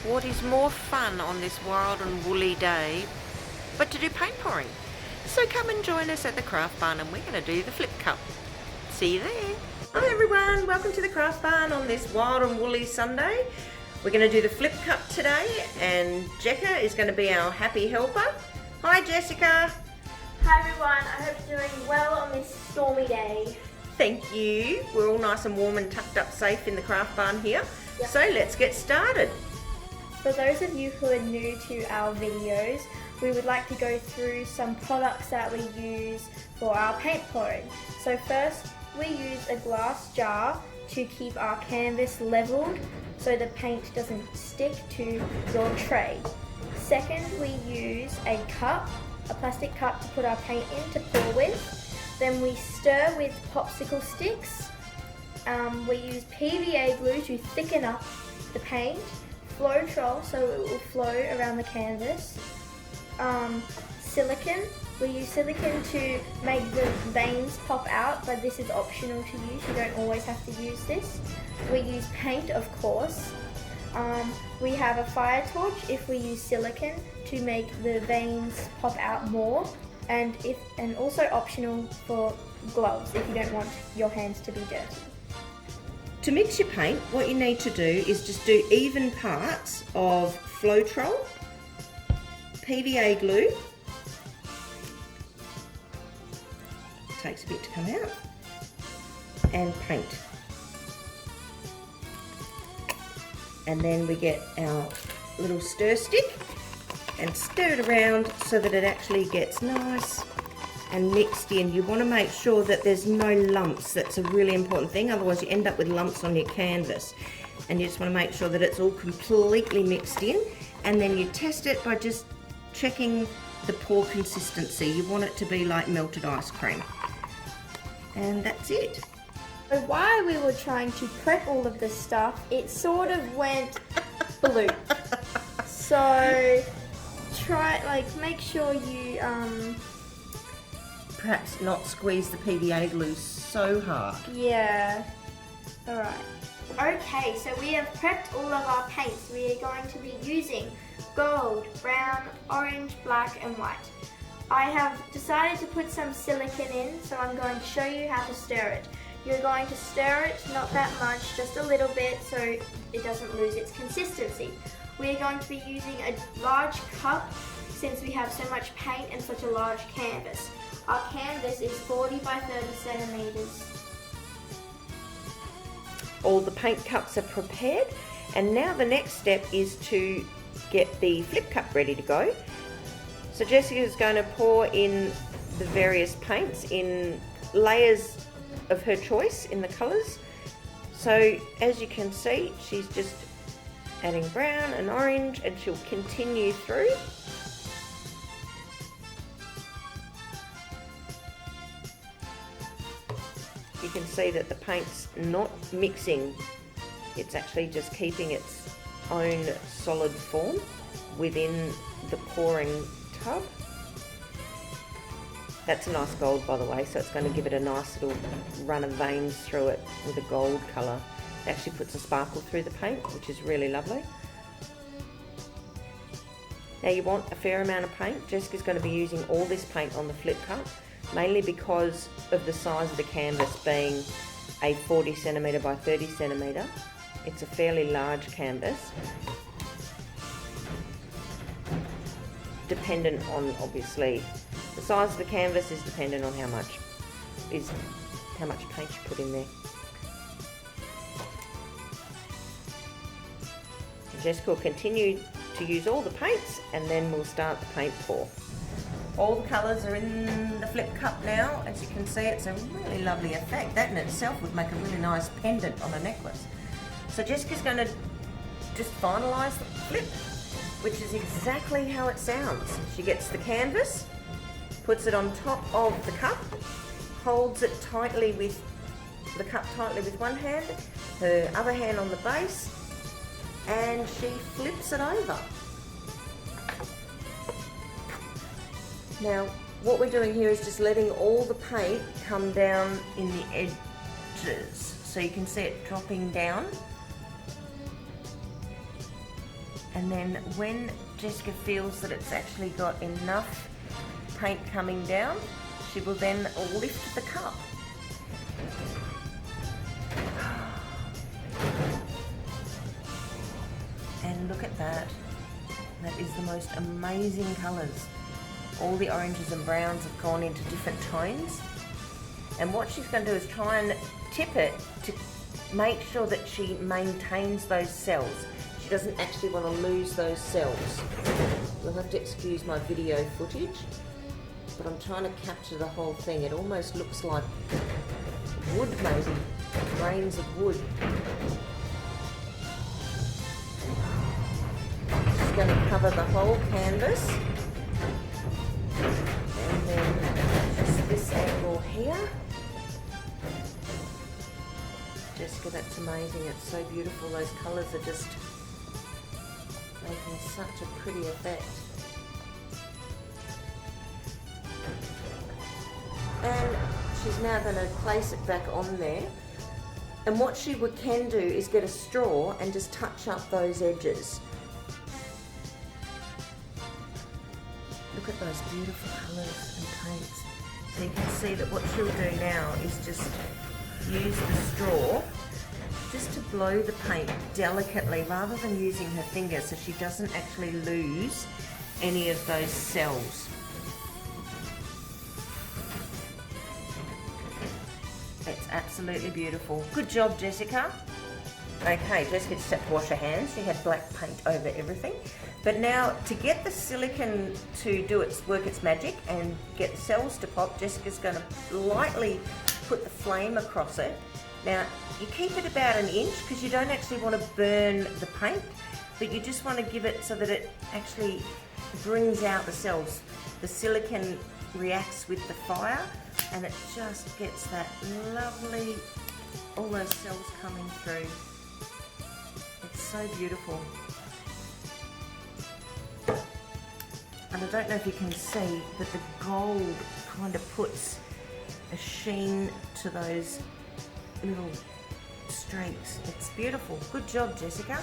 What is more fun on this wild and woolly day but to do paint pouring? So come and join us at the craft barn and we're going to do the flip cup. See you there. Hi everyone, welcome to the craft barn on this wild and woolly Sunday. We're going to do the flip cup today and Jessica is going to be our happy helper. Hi Jessica. Hi everyone, I hope you're doing well on this stormy day. Thank you. We're all nice and warm and tucked up safe in the craft barn here. Yep. So let's get started. For those of you who are new to our videos, we would like to go through some products that we use for our paint pouring. So first, we use a glass jar to keep our canvas leveled so the paint doesn't stick to your tray. Second, we use a cup, a plastic cup to put our paint in to pour with. Then we stir with popsicle sticks. We use PVA glue to thicken up the paint. Floetrol so it will flow around the canvas. Silicone. We use silicone to make the veins pop out, but this is optional to use. You don't always have to use this. We use paint, of course. We have a fire torch if we use silicone to make the veins pop out more, and also optional for gloves if you don't want your hands to be dirty. To mix your paint, what you need to do is just do even parts of Floetrol, PVA glue, takes a bit to come out, and paint. And then we get our little stir stick and stir it around so that it actually gets nice and mixed in. You want to make sure that there's no lumps. That's a really important thing, otherwise you end up with lumps on your canvas. And you just want to make sure that it's all completely mixed in, and then you test it by just checking the pour consistency. You want it to be like melted ice cream. And that's it. So while we were trying to prep all of this stuff, it sort of went blue. So make sure you Perhaps not squeeze the PVA glue so hard. yeah. Alright. Okay, so we have prepped all of our paints. We are going to be using gold, brown, orange, black and white. I have decided to put some silicone in, so I'm going to show you how to stir it. You're going to stir it, not that much, just a little bit so it doesn't lose its consistency. We are going to be using a large cup since we have so much paint and such a large canvas. Our canvas is 40 by 30 centimeters. All the paint cups are prepared, and now the next step is to get the flip cup ready to go. So Jessica is going to pour in the various paints in layers of her choice in the colours. So as you can see, she's just adding brown and orange, and she'll continue through. You can see that the paint's not mixing, it's actually just keeping its own solid form within the pouring tub. That's a nice gold, by the way, so it's going to give it a nice little run of veins through it with a gold colour. It actually puts a sparkle through the paint, which is really lovely. Now you want a fair amount of paint. Jessica's going to be using all this paint on the flip cup, mainly because of the size of the canvas being a 40 centimetre by 30 centimetre. It's a fairly large canvas, dependent on, obviously, the size of the canvas is dependent on how much paint you put in there. Jessica will continue to use all the paints, and then we'll start the paint pour. All the colours are in the flip cup now. As you can see, it's a really lovely effect. That in itself would make a really nice pendant on a necklace. So Jessica's going to just finalise the flip, which is exactly how it sounds. She gets the canvas, puts it on top of the cup, holds it tightly with the cup tightly with one hand, her other hand on the base, and she flips it over. Now, what we're doing here is just letting all the paint come down in the edges. So you can see it dropping down. And then when Jessica feels that it's actually got enough paint coming down, she will then lift the cup. And look at that. That is the most amazing colours. All the oranges and browns have gone into different tones. And what she's going to do is try and tip it to make sure that she maintains those cells. She doesn't actually want to lose those cells. You'll have to excuse my video footage, but I'm trying to capture the whole thing. It almost looks like wood, maybe, grains of wood. Just going to cover the whole canvas. And then just this angle here. Jessica, that's amazing. It's so beautiful. Those colours are just making such a pretty effect. And she's now going to place it back on there. And what she can do is get a straw and just touch up those edges. Look at those beautiful colours and paints. So you can see that what she'll do now is just use the straw just to blow the paint delicately rather than using her finger, so she doesn't actually lose any of those cells. It's absolutely beautiful. Good job, Jessica. Okay, Jessica just had to wash her hands. She had black paint over everything. But now, to get the silicone to work its magic and get the cells to pop, Jessica's going to lightly put the flame across it. Now, you keep it about 1 inch because you don't actually want to burn the paint, but you just want to give it so that it actually brings out the cells. The silicone reacts with the fire and it just gets that lovely, all those cells coming through. It's so beautiful. And I don't know if you can see, but the gold kind of puts a sheen to those little streaks. It's beautiful. Good job, Jessica.